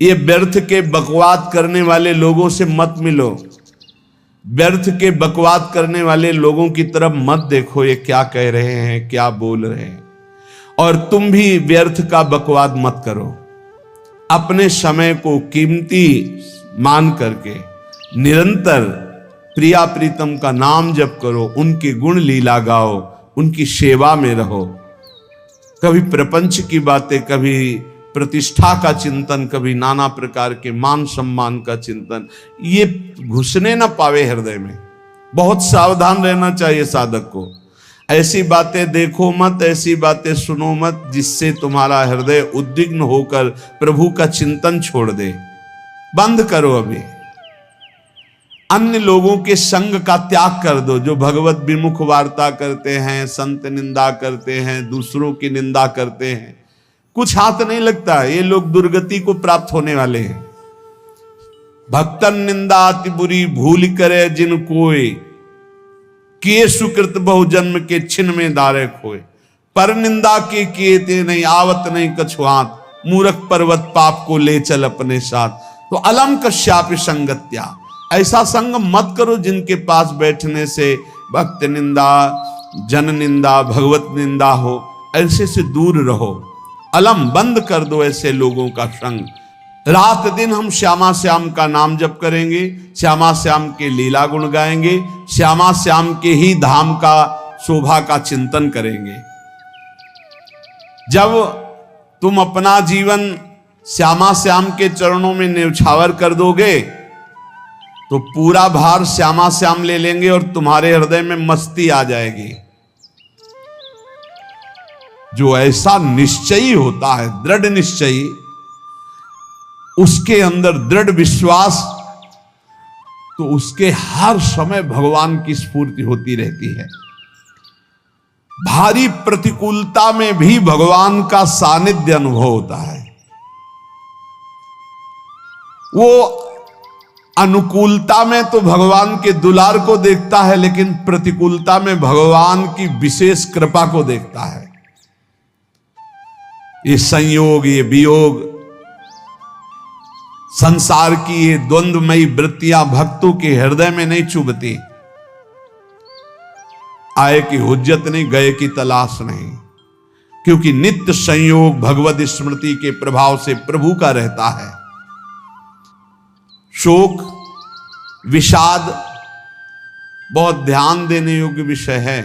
ये व्यर्थ के बकवाद करने वाले लोगों से मत मिलो, व्यर्थ के बकवाद करने वाले लोगों की तरफ मत देखो, ये क्या कह रहे हैं, क्या बोल रहे हैं। और तुम भी व्यर्थ का बकवाद मत करो। अपने समय को कीमती मान करके निरंतर प्रिया प्रीतम का नाम जप करो, उनके गुण लीला गाओ, उनकी सेवा में रहो। कभी प्रपंच की बातें, कभी प्रतिष्ठा का चिंतन, कभी नाना प्रकार के मान सम्मान का चिंतन, ये घुसने ना पावे हृदय में। बहुत सावधान रहना चाहिए साधक को। ऐसी बातें देखो मत, ऐसी बातें सुनो मत जिससे तुम्हारा हृदय उद्विग्न होकर प्रभु का चिंतन छोड़ दे। बंद करो अभी। अन्य लोगों के संग का त्याग कर दो, जो भगवत विमुख वार्ता करते हैं, संत निंदा करते हैं, दूसरों की निंदा करते हैं, कुछ हाथ नहीं लगता। ये लोग दुर्गति को प्राप्त होने वाले हैं। भक्तन निंदा अति बुरी भूल करे जिन कोय, किए सुकृत बहु जन्म के छिन में दारे खोए। पर निंदा के किए ते नहीं, आवत नहीं कछु हाथ, मूर्ख पर्वत पाप को ले चल अपने साथ। तो अलम कश्यापि संगत्या, ऐसा संग मत करो जिनके पास बैठने से भक्त निंदा, जन निंदा, भगवत निंदा हो। ऐसे से दूर रहो। अलम, बंद कर दो ऐसे लोगों का संग। रात दिन हम श्यामा श्याम का नाम जप करेंगे, श्यामा श्याम के लीला गुण गाएंगे, श्यामा श्याम के ही धाम का शोभा का चिंतन करेंगे। जब तुम अपना जीवन श्यामा श्याम के चरणों में न्यौछावर कर दोगे तो पूरा भार श्यामा श्याम ले लेंगे और तुम्हारे हृदय में मस्ती आ जाएगी। जो ऐसा निश्चयी होता है, दृढ़ निश्चयी, उसके अंदर दृढ़ विश्वास, तो उसके हर समय भगवान की स्फूर्ति होती रहती है। भारी प्रतिकूलता में भी भगवान का सानिध्य अनुभव होता है। वो अनुकूलता में तो भगवान के दुलार को देखता है, लेकिन प्रतिकूलता में भगवान की विशेष कृपा को देखता है। ये संयोग, ये वियोग, संसार की ये द्वंद्वमयी वृत्तियां भक्तों के हृदय में नहीं चुभती। आए की हुज्जत नहीं, गए की तलाश नहीं, क्योंकि नित्य संयोग भगवत स्मृति के प्रभाव से प्रभु का रहता है। शोक, विषाद बहुत ध्यान देने योग्य विषय है।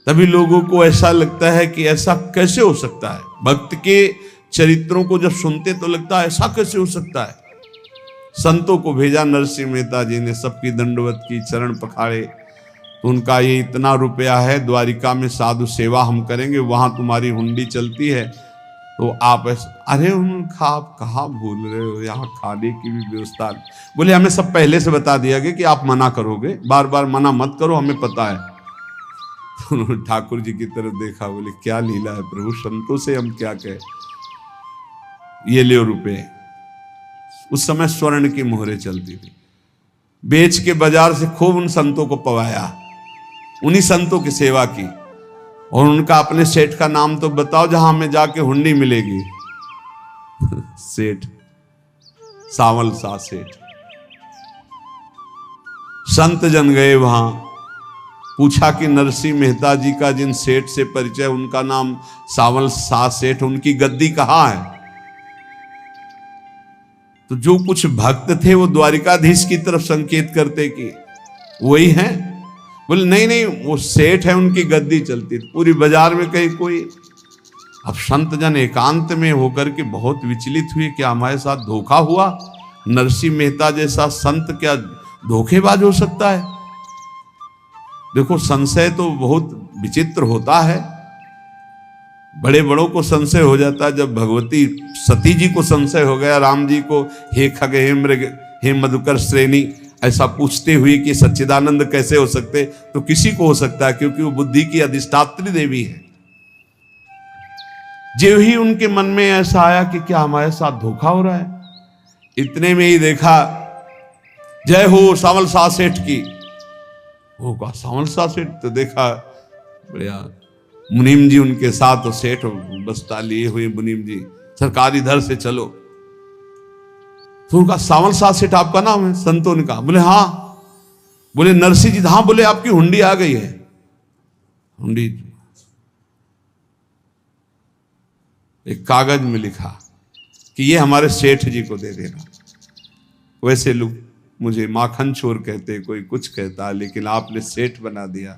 तभी लोगों को ऐसा लगता है कि ऐसा कैसे हो सकता है। भक्त के चरित्रों को जब सुनते तो लगता है ऐसा कैसे हो सकता है। संतों को भेजा नरसिंह मेहता जी ने, सबकी दंडवत की, चरण पखाड़े। तो उनका ये इतना रुपया है, द्वारिका में साधु सेवा हम करेंगे, वहां तुम्हारी हुंडी चलती है, तो आप ऐसा। अरे उनका आप कहाँ भूल रहे हो, यहाँ खाने की भी व्यवस्था। बोले हमें सब पहले से बता दिया गया कि आप मना करोगे, बार बार मना मत करो, हमें पता है। तो उन्होंने ठाकुर जी की तरफ देखा, बोले क्या लीला है प्रभु, संतों से हम क्या कहें। ये ले रुपए। उस समय स्वर्ण की मोहरें चलती थी। बेच के बाजार से खूब उन संतों को पवाया, उन्हीं संतों की सेवा की। और उनका अपने सेठ का नाम तो बताओ जहां हमें जाके हुंडी मिलेगी। सेठ सावल सा सेठ। संत जन गए वहां, पूछा कि नरसिंह मेहता जी का जिन सेठ से परिचय, उनका नाम सावल सा सेठ, उनकी गद्दी कहां है। तो जो कुछ भक्त थे वो द्वारिकाधीश की तरफ संकेत करते कि वही हैं। बोले नहीं नहीं, वो सेठ है, उनकी गद्दी चलती। पूरी बाजार में कहीं कोई। अब संत जन एकांत में होकर के बहुत विचलित हुए, क्या हमारे साथ धोखा हुआ। नरसिंह मेहता जैसा संत क्या धोखेबाज हो सकता है। देखो संशय तो बहुत विचित्र होता है। बड़े बड़ों को संशय हो जाता है। जब भगवती सती जी को संशय हो गया, राम जी को, हे खग हे मृग हे मधुकर श्रेणी, ऐसा पूछते हुए कि सच्चिदानंद कैसे हो सकते, तो किसी को हो सकता है, क्योंकि वो बुद्धि की अधिष्ठात्री देवी है। जो ही उनके मन में ऐसा आया कि क्या हमारे साथ धोखा हो रहा है, इतने में ही देखा जय हो सावल सा सेठ की। होगा सावल सा सेठ, तो देखा बढ़िया मुनीम जी उनके साथ, और सेठ बस्ता लिए हुए मुनीम जी, सरकार इधर से चलो। तो उनका सावल साथ सेठ आपका नाम है? संतों ने कहा। बोले हाँ। बोले नरसिंह जी? हाँ। बोले आपकी हुंडी आ गई है। हुंडी एक कागज में लिखा कि ये हमारे सेठ जी को दे देना। वैसे लोग मुझे माखन चोर कहते, कोई कुछ कहता, लेकिन आपने सेठ बना दिया।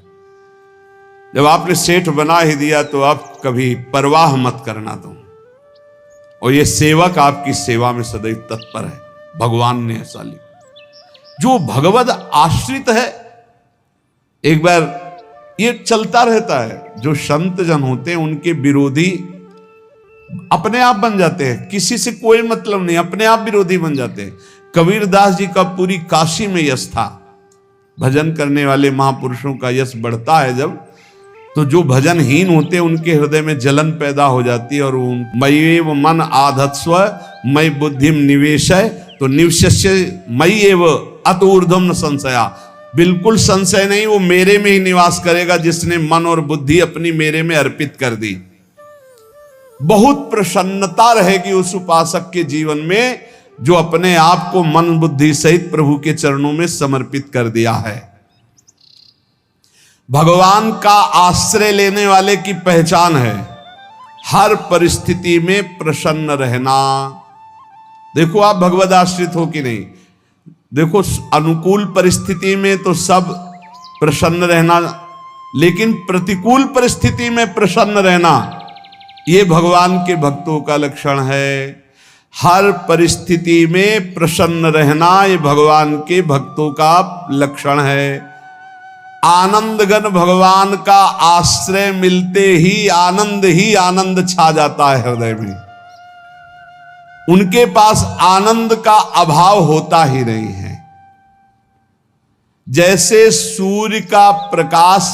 जब आपने सेठ बना ही दिया तो आप कभी परवाह मत करना तुम। और ये सेवक आपकी सेवा में सदैव तत्पर है। भगवान ने ऐसा लिखा। जो भगवद आश्रित है, एक बार ये चलता रहता है, जो संत जन होते हैं उनके विरोधी अपने आप बन जाते हैं। किसी से कोई मतलब नहीं, अपने आप विरोधी बन जाते हैं। कबीरदास जी का पूरी काशी में यश था। भजन करने वाले महापुरुषों का यश बढ़ता है जब, तो जो भजनहीन होते हैं उनके हृदय में जलन पैदा हो जाती है। और मय्येव मन आधत्स्व मयि बुद्धिम निवेशय, तो निवशस्य मयि एव अत ऊर्ध्वम न संशया। बिल्कुल संशय नहीं, वो मेरे में ही निवास करेगा जिसने मन और बुद्धि अपनी मेरे में अर्पित कर दी। बहुत प्रसन्नता रहेगी उस उपासक के जीवन में जो अपने आप को मन बुद्धि सहित प्रभु के चरणों में समर्पित कर दिया है। भगवान का आश्रय लेने वाले की पहचान है हर परिस्थिति में प्रसन्न रहना। देखो आप भगवद आश्रित हो कि नहीं। देखो अनुकूल परिस्थिति में तो सब प्रसन्न रहना, लेकिन प्रतिकूल परिस्थिति में प्रसन्न रहना ये भगवान के भक्तों का लक्षण है। हर परिस्थिति में प्रसन्न रहना ये भगवान के भक्तों का लक्षण है। आनंदगन भगवान का आश्रय मिलते ही आनंद छा जाता है हृदय में। उनके पास आनंद का अभाव होता ही नहीं है। जैसे सूर्य का प्रकाश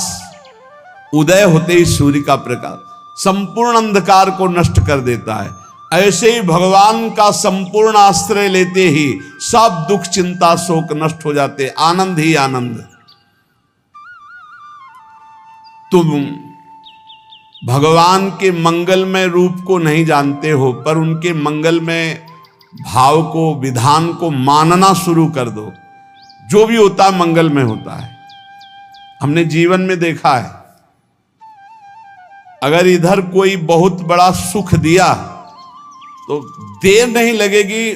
उदय होते ही सूर्य का प्रकाश संपूर्ण अंधकार को नष्ट कर देता है, ऐसे ही भगवान का संपूर्ण आश्रय लेते ही सब दुख चिंता शोक नष्ट हो जाते, आनंद ही आनंद। तुम भगवान के मंगलमय रूप को नहीं जानते हो, पर उनके मंगलमय भाव को विधान को मानना शुरू कर दो। जो भी होता है मंगलमय होता है। हमने जीवन में देखा है, अगर इधर कोई बहुत बड़ा सुख दिया तो देर नहीं लगेगी,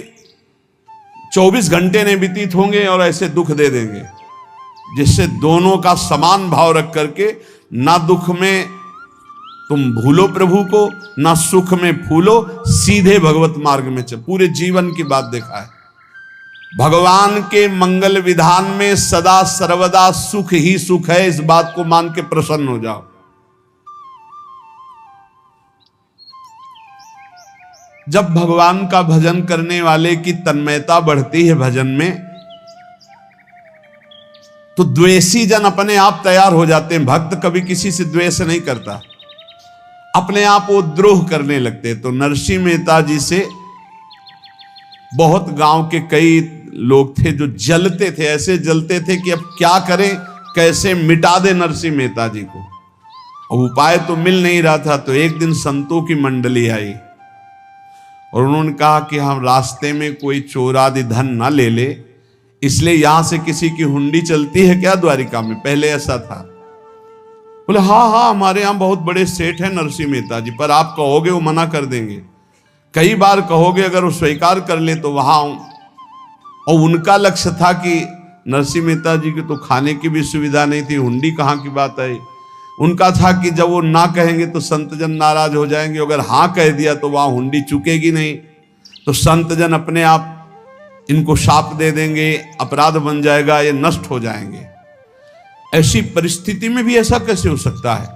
24 घंटे नहीं व्यतीत होंगे और ऐसे दुख दे देंगे, जिससे दोनों का समान भाव रख करके ना दुख में तुम भूलो प्रभु को, ना सुख में फूलो, सीधे भगवत मार्ग में चल। पूरे जीवन की बात देखा है। भगवान के मंगल विधान में सदा सर्वदा सुख ही सुख है, इस बात को मान के प्रसन्न हो जाओ। जब भगवान का भजन करने वाले की तन्मयता बढ़ती है भजन में, तो द्वेषी जन अपने आप तैयार हो जाते हैं। भक्त कभी किसी से द्वेष नहीं करता, अपने आप वो द्रोह करने लगते। तो नरसिंह मेहता जी से बहुत गांव के कई लोग थे जो जलते थे, ऐसे जलते थे कि अब क्या करें, कैसे मिटा दे नरसिंह मेहता जी को। और उपाय तो मिल नहीं रहा था। तो एक दिन संतों की मंडली आई और उन्होंने कहा कि हम रास्ते में कोई चोर आदि धन ना ले ले, इसलिए यहां से किसी की हुंडी चलती है क्या द्वारिका में? पहले ऐसा था। बोले हाँ हमारे यहां बहुत बड़े सेठ हैं नरसिंह मेहता जी, पर आप कहोगे वो मना कर देंगे। कई बार कहोगे, अगर वो स्वीकार कर ले तो वहां। और उनका लक्ष्य था कि नरसिंह मेहता जी की तो खाने की भी सुविधा नहीं थी, हुंडी कहाँ की बात है। उनका था कि जब वो ना कहेंगे तो संतजन नाराज हो जाएंगे, अगर हाँ कह दिया तो वहां हुंडी चुकेगी नहीं, तो संतजन अपने आप इनको शाप दे देंगे, अपराध बन जाएगा, ये नष्ट हो जाएंगे। ऐसी परिस्थिति में भी ऐसा कैसे हो सकता है?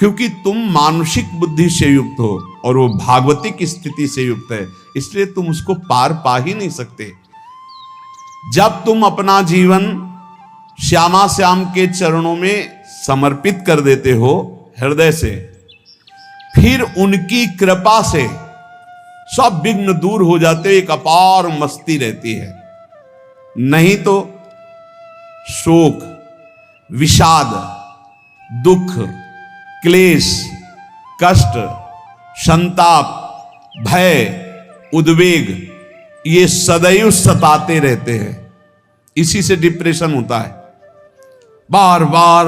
क्योंकि तुम मानसिक बुद्धि से युक्त हो और वो भागवतिक स्थिति से युक्त है, इसलिए तुम उसको पार पा ही नहीं सकते। जब तुम अपना जीवन श्यामा श्याम के चरणों में समर्पित कर देते हो हृदय से, फिर उनकी कृपा से सब विघ्न दूर हो जाते, एक अपार मस्ती रहती है। नहीं तो शोक, विषाद, दुख, क्लेश, कष्ट, संताप, भय, उद्वेग ये सदैव सताते रहते हैं। इसी से डिप्रेशन होता है। बार बार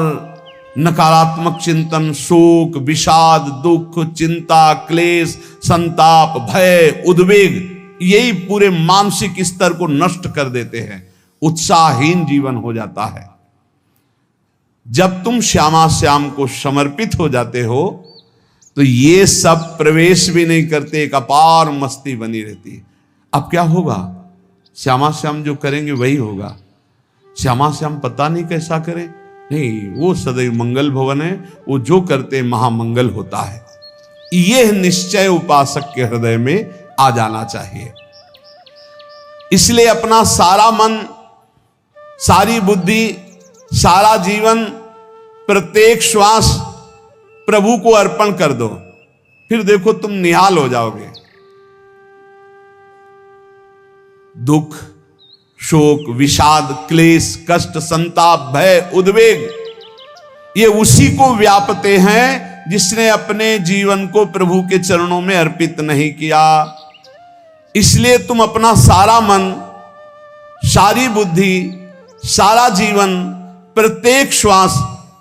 नकारात्मक चिंतन, शोक, विषाद, दुख, चिंता, क्लेश, संताप, भय, उद्वेग, यही पूरे मानसिक स्तर को नष्ट कर देते हैं। उत्साहहीन जीवन हो जाता है। जब तुम श्यामा श्याम को समर्पित हो जाते हो तो ये सब प्रवेश भी नहीं करते, एक अपार मस्ती बनी रहती है। अब क्या होगा? श्यामा श्याम जो करेंगे वही होगा। श्यामा श्याम पता नहीं कैसा करें, नहीं, वो सदैव मंगल भवन है, वो जो करते महामंगल होता है। यह निश्चय उपासक के हृदय में आ जाना चाहिए। इसलिए अपना सारा मन, सारी बुद्धि, सारा जीवन, प्रत्येक श्वास प्रभु को अर्पण कर दो। फिर देखो तुम निहाल हो जाओगे। दुख, शोक, विषाद, क्लेश, कष्ट, संताप, भय, उद्वेग, ये उसी को व्यापते हैं जिसने अपने जीवन को प्रभु के चरणों में अर्पित नहीं किया। इसलिए तुम अपना सारा मन, सारी बुद्धि, सारा जीवन, प्रत्येक श्वास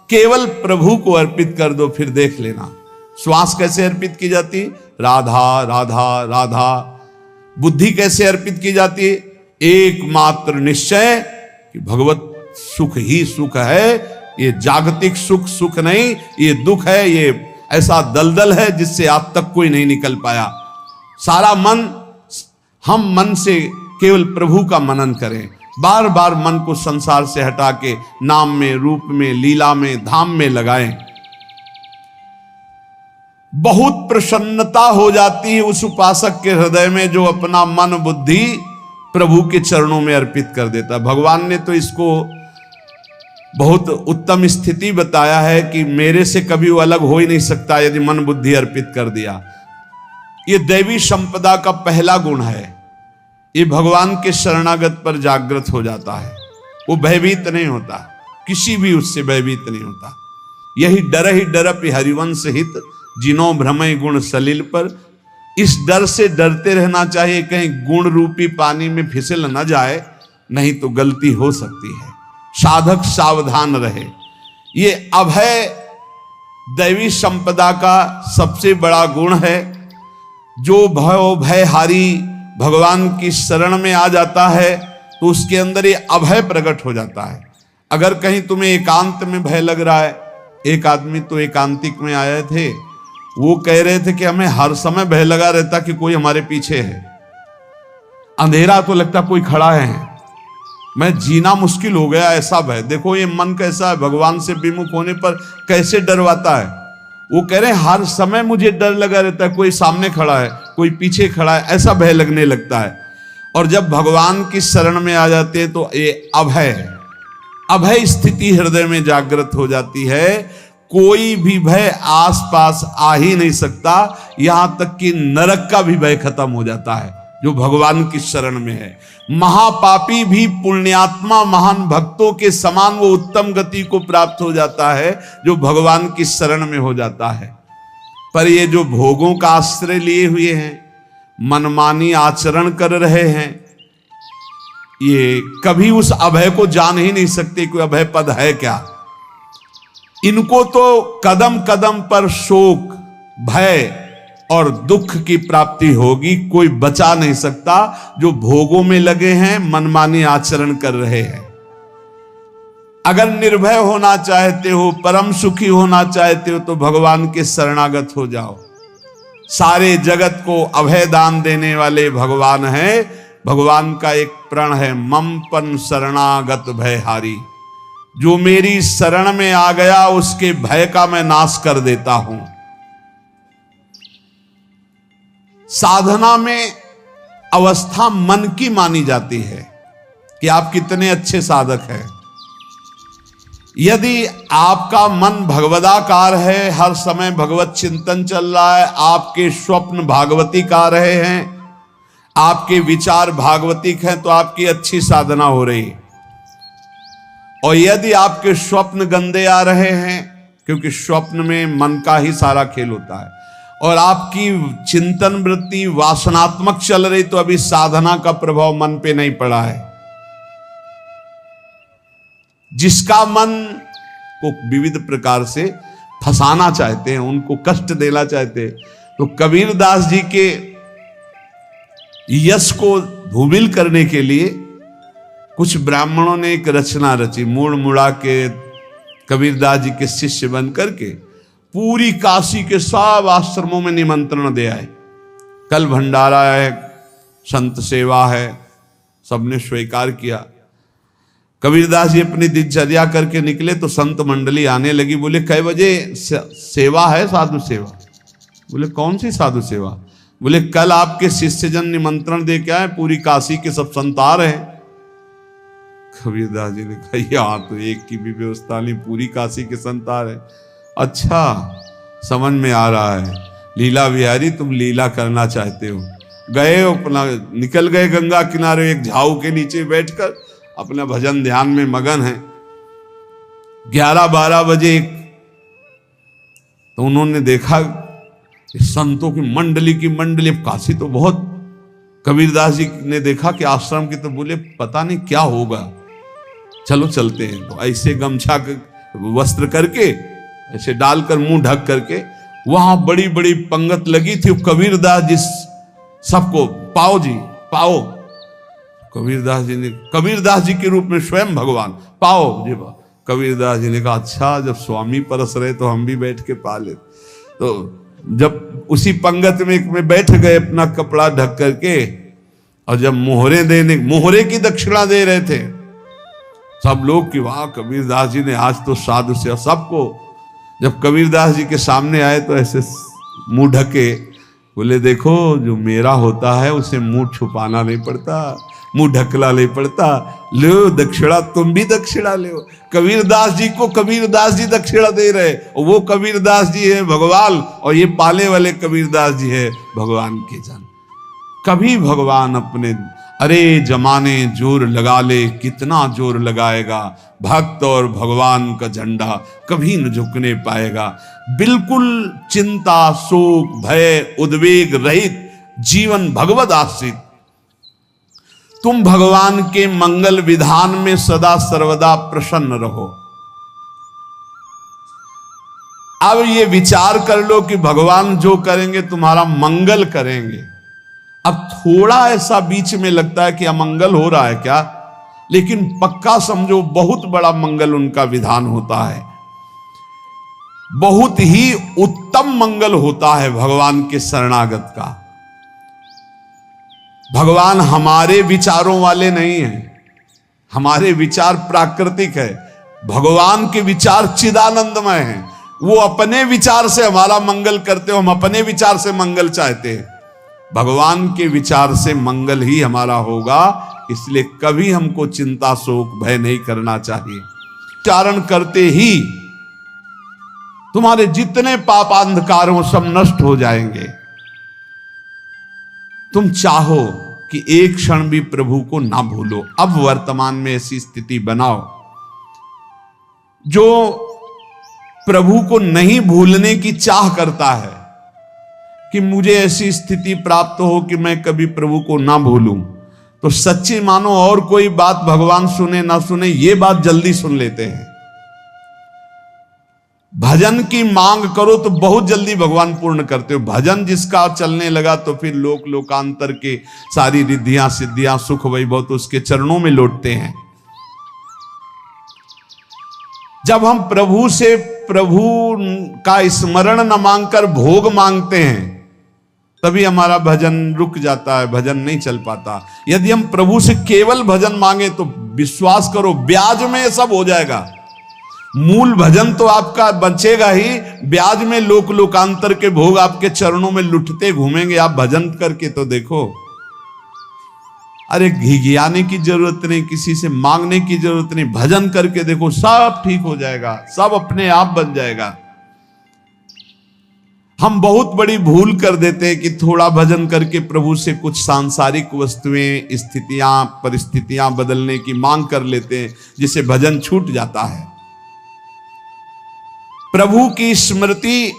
केवल प्रभु को अर्पित कर दो। फिर देख लेना श्वास कैसे अर्पित की जाती, राधा राधा राधा। बुद्धि कैसे अर्पित की जाती, एकमात्र निश्चय कि भगवत सुख ही सुख है। ये जागतिक सुख सुख नहीं, ये दुख है, ये ऐसा दलदल है जिससे आज तक कोई नहीं निकल पाया। सारा मन, हम मन से केवल प्रभु का मनन करें। बार बार मन को संसार से हटा के नाम में, रूप में, लीला में, धाम में लगाएं। बहुत प्रसन्नता हो जाती है उस उपासक के हृदय में जो अपना मन बुद्धि प्रभु के चरणों में अर्पित कर देता। भगवान ने तो इसको बहुत उत्तम स्थिति बताया है कि मेरे से कभी वो अलग हो ही नहीं सकता यदि मन बुद्धि अर्पित कर दिया। ये दैवी संपदा का पहला गुण है। ये भगवान के शरणागत पर जागृत हो जाता है। वो भयभीत नहीं होता, किसी भी उससे भयभीत नहीं होता। यही डर ही डरप हरिवंश हित, जिनो भ्रमय गुण सलिल पर। इस डर से डरते रहना चाहिए कहीं गुण रूपी पानी में फिसल न जाए, नहीं तो गलती हो सकती है। साधक सावधान रहे। ये अभय दैवी संपदा का सबसे बड़ा गुण है। जो भयहारी भगवान की शरण में आ जाता है तो उसके अंदर ये अभय प्रकट हो जाता है। अगर कहीं तुम्हें एकांत में भय लग रहा है, एक आदमी तो एकांतिक में आए थे, वो कह रहे थे कि हमें हर समय भय लगा रहता कि कोई हमारे पीछे है, अंधेरा तो लगता कोई खड़ा है, मैं जीना मुश्किल हो गया, ऐसा भय। देखो ये मन कैसा है, भगवान से विमुख होने पर कैसे डरवाता है। वो कह रहे हैं हर समय मुझे डर लगा रहता है, कोई सामने खड़ा है, कोई पीछे खड़ा है, ऐसा भय लगने लगता है। और जब भगवान की शरण में आ जाते हैं तो ये अभय स्थिति हृदय में जागृत हो जाती है। कोई भी भय आसपास आ ही नहीं सकता, यहां तक कि नरक का भी भय खत्म हो जाता है जो भगवान की शरण में है। महापापी भी पुण्यात्मा महान भक्तों के समान वो उत्तम गति को प्राप्त हो जाता है जो भगवान की शरण में हो जाता है। पर ये जो भोगों का आश्रय लिए हुए हैं, मनमानी आचरण कर रहे हैं, ये कभी उस अभय को जान ही नहीं सकते कोई अभय पद है क्या। इनको तो कदम कदम पर शोक, भय और दुख की प्राप्ति होगी। कोई बचा नहीं सकता जो भोगों में लगे हैं, मनमानी आचरण कर रहे हैं। अगर निर्भय होना चाहते हो, परम सुखी होना चाहते हो तो भगवान के शरणागत हो जाओ। सारे जगत को अभय दान देने वाले भगवान हैं। भगवान का एक प्रण है, ममपन शरणागत भयहारी। जो मेरी शरण में आ गया उसके भय का मैं नाश कर देता हूं। साधना में अवस्था मन की मानी जाती है कि आप कितने अच्छे साधक हैं। यदि आपका मन भगवदाकार है, हर समय भगवत चिंतन चल रहा है, आपके स्वप्न भागवती का रहे हैं, आपके विचार भागवतिक हैं, तो आपकी अच्छी साधना हो रही है। और यदि आपके स्वप्न गंदे आ रहे हैं, क्योंकि स्वप्न में मन का ही सारा खेल होता है, और आपकी चिंतन वृत्ति वासनात्मक चल रही, तो अभी साधना का प्रभाव मन पे नहीं पड़ा है। जिसका मन को विविध प्रकार से फंसाना चाहते हैं, उनको कष्ट देना चाहते हैं, तो कबीरदास जी के यश को धूमिल करने के लिए कुछ ब्राह्मणों ने एक रचना रची। मुड़ मुड़ा के कबीरदास जी के शिष्य बन करके पूरी काशी के सब आश्रमों में निमंत्रण दे आए। कल भंडारा है, संत सेवा है, सबने स्वीकार किया। कबीरदास जी अपनी दिनचर्या करके निकले तो संत मंडली आने लगी। बोले कै बजे सेवा है? साधु सेवा। बोले कौन सी साधु सेवा? बोले कल आपके शिष्यजन निमंत्रण दे के आए, पूरी काशी के सब संत आ रहे हैं। कबीरदास जी ने कहा यहाँ तो एक की भी व्यवस्था नहीं, पूरी काशी के संत आ रहे। अच्छा, समझ में आ रहा है, लीला बिहारी तुम लीला करना चाहते हो। गए अपना निकल गए गंगा किनारे, एक झाऊ के नीचे बैठकर अपना भजन ध्यान में मगन है। 11-12 बजे तो उन्होंने देखा संतों की मंडली, अब काशी तो बहुत। कबीरदास जी ने देखा कि आश्रम की, तो बोले पता नहीं क्या होगा, चलो चलते हैं। तो ऐसे गमछा वस्त्र करके ऐसे डालकर मुंह ढक करके, वहां बड़ी बड़ी पंगत लगी थी। कबीरदास जी सबको पाओ जी पाओ। कबीरदास जी के रूप में स्वयं भगवान पाओ जी पाओ। कबीरदास जी ने कहा अच्छा, जब स्वामी परस रहे तो हम भी बैठ के पा ले। तो जब उसी पंगत में बैठ गए अपना कपड़ा ढक करके, और जब मोहरे की दक्षिणा दे रहे थे सब लोग कि वाह कबीरदास जी ने आज तो साधु से। सबको जब कबीरदास जी के सामने आए तो ऐसे मुंह ढके, बोले देखो जो मेरा होता है उसे मुंह छुपाना नहीं पड़ता, मुंह ढकला नहीं पड़ता। लो दक्षिणा, तुम भी दक्षिणा लो। कबीरदास जी को कबीरदास जी दक्षिणा दे रहे, और वो कबीरदास जी है भगवान, और ये पाले वाले कबीरदास जी है भगवान के जन। कभी भगवान अपने अरे जमाने जोर लगा ले, कितना जोर लगाएगा, भक्त और भगवान का झंडा कभी न झुकने पाएगा। बिल्कुल चिंता शोक भय उद्वेग रहित जीवन भगवद आश्रित, तुम भगवान के मंगल विधान में सदा सर्वदा प्रसन्न रहो। अब ये विचार कर लो कि भगवान जो करेंगे तुम्हारा मंगल करेंगे। अब थोड़ा ऐसा बीच में लगता है कि अमंगल हो रहा है क्या, लेकिन पक्का समझो बहुत बड़ा मंगल उनका विधान होता है। बहुत ही उत्तम मंगल होता है भगवान के शरणागत का। भगवान हमारे विचारों वाले नहीं हैं, हमारे विचार प्राकृतिक है, भगवान के विचार चिदानंदमय हैं। वो अपने विचार से हमारा मंगल करते हो, हम अपने विचार से मंगल चाहते हैं। भगवान के विचार से मंगल ही हमारा होगा, इसलिए कभी हमको चिंता शोक भय नहीं करना चाहिए। उच्चारण करते ही तुम्हारे जितने पापांधकार हो सब नष्ट हो जाएंगे। तुम चाहो कि एक क्षण भी प्रभु को ना भूलो। अब वर्तमान में ऐसी स्थिति बनाओ। जो प्रभु को नहीं भूलने की चाह करता है कि मुझे ऐसी स्थिति प्राप्त हो कि मैं कभी प्रभु को ना भूलूं, तो सच्ची मानो और कोई बात भगवान सुने ना सुने, ये बात जल्दी सुन लेते हैं। भजन की मांग करो तो बहुत जल्दी भगवान पूर्ण करते हो। भजन जिसका चलने लगा तो फिर लोक लोकांतर के सारी रिद्धियां सिद्धियां सुख वैभव तो उसके चरणों में लौटते हैं। जब हम प्रभु से प्रभु का स्मरण न मांगकर भोग मांगते हैं तभी हमारा भजन रुक जाता है, भजन नहीं चल पाता। यदि हम प्रभु से केवल भजन मांगे तो विश्वास करो ब्याज में सब हो जाएगा। मूल भजन तो आपका बचेगा ही, ब्याज में लोक लोकांतर के भोग आपके चरणों में लुटते घूमेंगे। आप भजन करके तो देखो, अरे घिघियाने की जरूरत नहीं, किसी से मांगने की जरूरत नहीं, भजन करके देखो सब ठीक हो जाएगा, सब अपने आप बन जाएगा। हम बहुत बड़ी भूल कर देते हैं कि थोड़ा भजन करके प्रभु से कुछ सांसारिक वस्तुएं स्थितियां परिस्थितियां बदलने की मांग कर लेते हैं, जिससे भजन छूट जाता है। प्रभु की स्मृति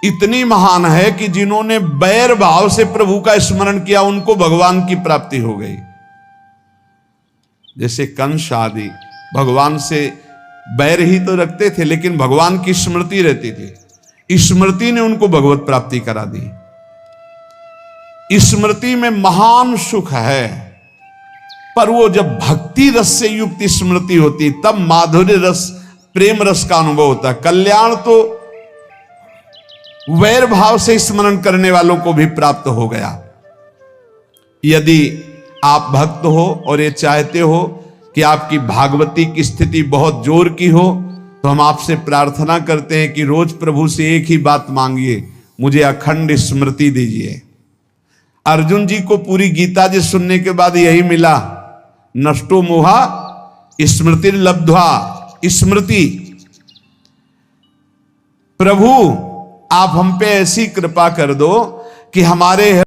इतनी महान है कि जिन्होंने बैर भाव से प्रभु का स्मरण किया उनको भगवान की प्राप्ति हो गई। जैसे कंस आदि भगवान से बैर ही तो रखते थे, लेकिन भगवान की स्मृति रहती थी, स्मृति ने उनको भगवत प्राप्ति करा दी। स्मृति में महान सुख है, पर वो जब भक्ति रस से युक्त स्मृति होती तब माधुर्य रस, प्रेम रस का अनुभव होता है। कल्याण तो वैर भाव से स्मरण करने वालों को भी प्राप्त हो गया। यदि आप भक्त हो और ये चाहते हो कि आपकी भागवती की स्थिति बहुत जोर की हो, तो हम आपसे प्रार्थना करते हैं कि रोज प्रभु से एक ही बात मांगिए, मुझे अखंड स्मृति दीजिए। अर्जुन जी को पूरी गीता जी सुनने के बाद यही मिला, नष्टो मोहा स्मृति लब्ध्वा। स्मृति, प्रभु आप हम पे ऐसी कृपा कर दो कि हमारे